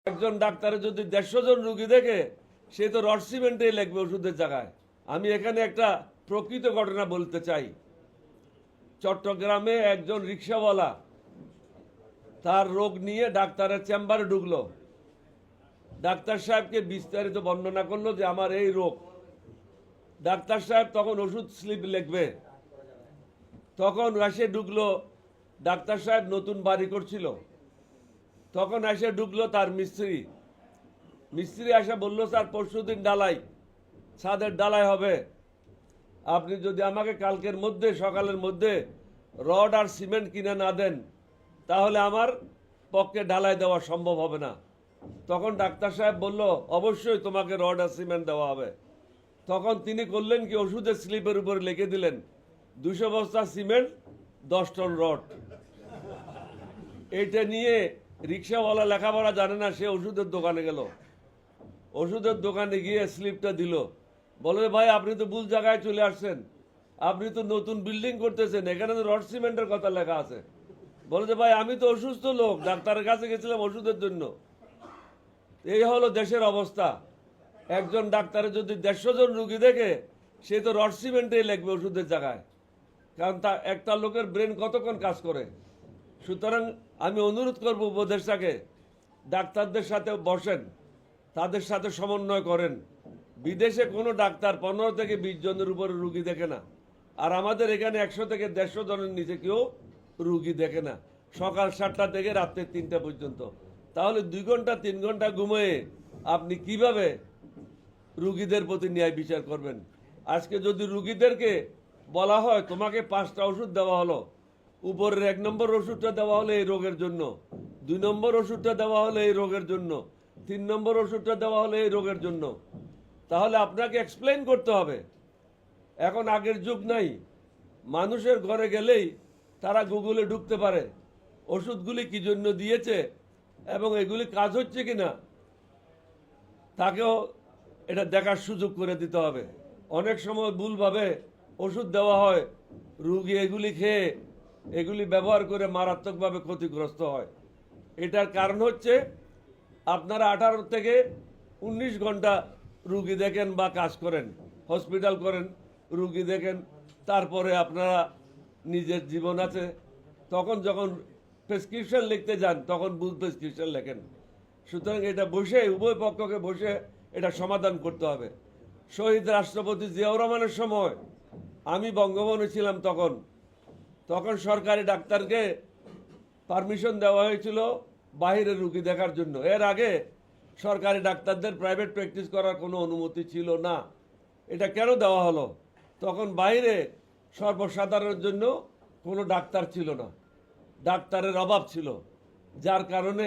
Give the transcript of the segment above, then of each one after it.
একজন ডাক্তারে যদি 150 জন রুগী দেখে সে তো রড সিমেন্টেই লিখবে ওষুধের জায়গায়। আমি এখানে একটা প্রকৃত ঘটনা বলতে চাই। চট্টগ্রামে একজন রিক্সাওয়ালা তার রোগ নিয়ে ডাক্তারের চেম্বারে ঢুকলো। ডাক্তার সাহেবকে বিস্তারিত বর্ণনা করলো যে আমার এই রোগ। ডাক্তার সাহেব তখন ওষুধ স্লিপ লিখবে। তখন এসে ঢুকলো, ডাক্তার সাহেব নতুন বাড়ি করছিল। তখন এসে ঢুকলো তার মিস্ত্রি। মিস্ত্রি এসে বলল, স্যার পরশুদিন ডালাই, ছাদের ডালাই হবে। আপনি যদি আমাকে কালকের মধ্যে সকালের মধ্যে রড আর সিমেন্ট কিনে না দেন তাহলে আমার পক্ষে ডালাই দেওয়া সম্ভব হবে না। তখন ডাক্তার সাহেব বলল, অবশ্যই তোমাকে রড আর সিমেন্ট দেওয়া হবে। তখন তিনি করলেন কি, ওষুধের স্লিপের উপরে লিখে দিলেন 200 বস্তা সিমেন্ট 10 টন রড। এইটা নিয়ে রিক্সাওয়ালা লেখাপড়া জানে না, সে ওষুধের দোকানে গেল। ওষুধের দোকানে গিয়ে স্লিপটা দিল। বলে, ভাই আপনি তো ভুল জায়গায় চলে আসছেন, আপনি তো নতুন বিল্ডিং করতেছেন, এখানে তো রড সিমেন্টের কথা লেখা আছে। বলে যে, ভাই আমি তো অসুস্থ লোক, ডাক্তারের কাছে গেছিলাম ওষুধের জন্য। এই হলো দেশের অবস্থা। একজন ডাক্তারে যদি 150 জন রুগী দেখে সে তো রড সিমেন্টেই লিখবে ওষুধের জায়গায়, কারণ তা একটা লোকের ব্রেন কতক্ষণ কাজ করে। সুতরাং আমি অনুরোধ করব উপদেষ্টাকে, ডাক্তারদের সাথে বসেন, তাদের সাথে সমন্বয় করেন। বিদেশে কোনো ডাক্তার 15 থেকে 20 জনের উপরে রুগী দেখে না, আর আমাদের এখানে 100 থেকে 150 জনের নিচে কেউ রুগী দেখে না, সকাল 7টা থেকে রাত্রে 3টা পর্যন্ত। তাহলে 2 ঘন্টা 3 ঘন্টা ঘুমিয়ে আপনি কিভাবে রুগীদের প্রতি ন্যায় বিচার করবেন? আজকে যদি রুগীদেরকে বলা হয় তোমাকে 5টা ওষুধ দেওয়া হলো, উপরের 1 নম্বর ওষুধটা দেওয়া হলো এই রোগের জন্য, 2 নম্বর ওষুধটা দেওয়া হলো এই রোগের জন্য, 3 নম্বর ওষুধটা দেওয়া হলো এই রোগের জন্য, তাহলে আপনাকে এক্সপ্লেইন করতে হবে। এখন আগের যুগ নাই, মানুষের ঘরে গেলেই তারা গুগলে ঢুকতে পারে ওষুধগুলি কি জন্য দিয়েছে এবং এগুলি কাজ হচ্ছে কিনা, তাকেও এটা দেখার সুযোগ করে দিতে হবে। অনেক সময় ভুলভাবে ওষুধ দেওয়া হয়, রুগী এগুলি খেয়ে এগুলি ব্যবহার করে মারাত্মকভাবে ক্ষতিগ্রস্ত হয়। এটার কারণ হচ্ছে আপনারা 18 থেকে 19 ঘন্টা রুগী দেখেন বা কাজ করেন, হসপিটাল করেন, রুগী দেখেন, তারপরে আপনারা নিজের জীবন আছে। তখন যখন প্রেসক্রিপশন লিখতে যান তখন ভুল প্রেসক্রিপশন লেখেন। সুতরাং এটা বসে উভয় পক্ষকে বসে এটা সমাধান করতে হবে। শহীদ রাষ্ট্রপতি জিয়াউর রহমানের সময় আমি বঙ্গভবনে ছিলাম, তখন সরকারি ডাক্তারকে পারমিশন দেওয়া হয়েছিল বাইরে রুগী দেখার জন্য। এর আগে সরকারি ডাক্তারদের প্রাইভেট প্র্যাকটিস করার কোনো অনুমতি ছিল না। এটা কেন দেওয়া হলো? তখন বাইরে সর্বসাধারণের জন্য কোনো ডাক্তার ছিল না, ডাক্তারের অভাব ছিল, যার কারণে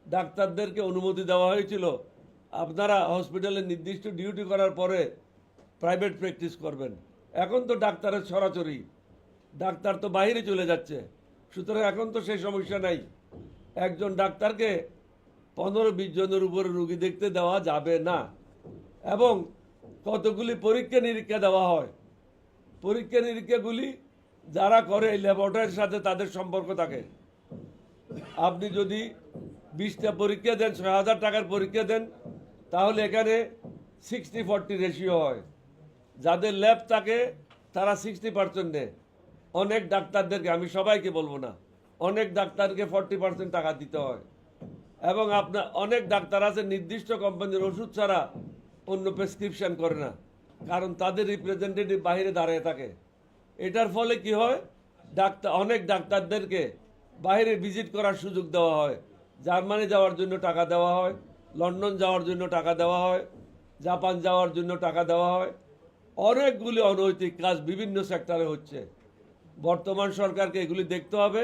ডাক্তারদেরকে অনুমতি দেওয়া হয়েছিল আপনারা হসপিটালে নির্দিষ্ট ডিউটি করার পরে প্রাইভেট প্র্যাকটিস করবেন। এখন তো ডাক্তারের ছড়াছড়ি, ডাক্তার তো বাইরে চলে যাচ্ছে। সুতরাং এখন তো সেই সমস্যা নাই। একজন ডাক্তারকে 15-20 জনের উপরে রুগী দেখতে দেওয়া যাবে না। এবং কতগুলি পরীক্ষা নিরীক্ষা দেওয়া হয়, পরীক্ষা নিরীক্ষাগুলি যারা করে ল্যাবরেটরির সাথে তাদের সম্পর্ক থাকে। আপনি যদি 20টা পরীক্ষা দেন, 6000 টাকার পরীক্ষা দেন, তাহলে এখানে 60-40 রেশিও হয়। যাদের ল্যাব থাকে তারা 60% নেয়। অনেক ডাক্তারদেরকে, আমি সবাইকে বলবো না, অনেক ডাক্তারকে 40% টাকা দিতে হয়। এবং আপনার অনেক ডাক্তার আছে নির্দিষ্ট কোম্পানির ওষুধ ছাড়া অন্য প্রেসক্রিপশন করে না, কারণ তাদের রিপ্রেজেন্টেটিভ বাইরে দাঁড়িয়ে থাকে। এটার ফলে কি হয়, অনেক ডাক্তারদেরকে বাইরে ভিজিট করার সুযোগ দেওয়া হয়, জার্মানি যাওয়ার জন্য টাকা দেওয়া হয়, লন্ডন যাওয়ার জন্য টাকা দেওয়া হয়, জাপান যাওয়ার জন্য টাকা দেওয়া হয়। অনেকগুলি অনৈতিক কাজ বিভিন্ন সেক্টরে হচ্ছে। বর্তমান সরকারকে এগুলি দেখতে হবে।